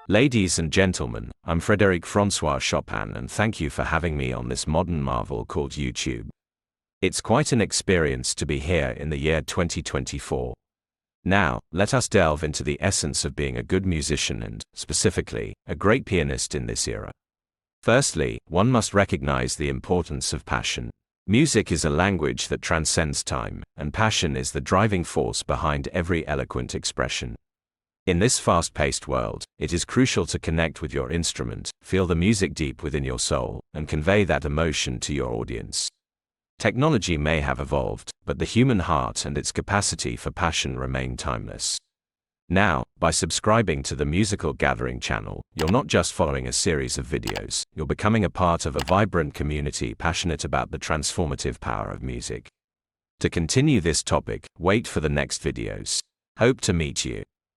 Ladies and gentlemen, I'm Frédéric Francois Chopin and thank you for having me on this modern marvel called YouTube. It's quite an experience to be here in the year 2024. Now, let us delve into the essence of being a good musician and, specifically, a great pianist in this era. Firstly, one must recognize the importance of passion. Music is a language that transcends time, and passion is the driving force behind every eloquent expression. In this fast-paced world, it is crucial to connect with your instrument, feel the music deep within your soul, and convey that emotion to your audience. Technology may have evolved, but the human heart and its capacity for passion remain timeless. Now, by subscribing to the Musical Gathering channel, you're not just following a series of videos, you're becoming a part of a vibrant community passionate about the transformative power of music. To continue this topic, wait for the next videos. Hope to meet you.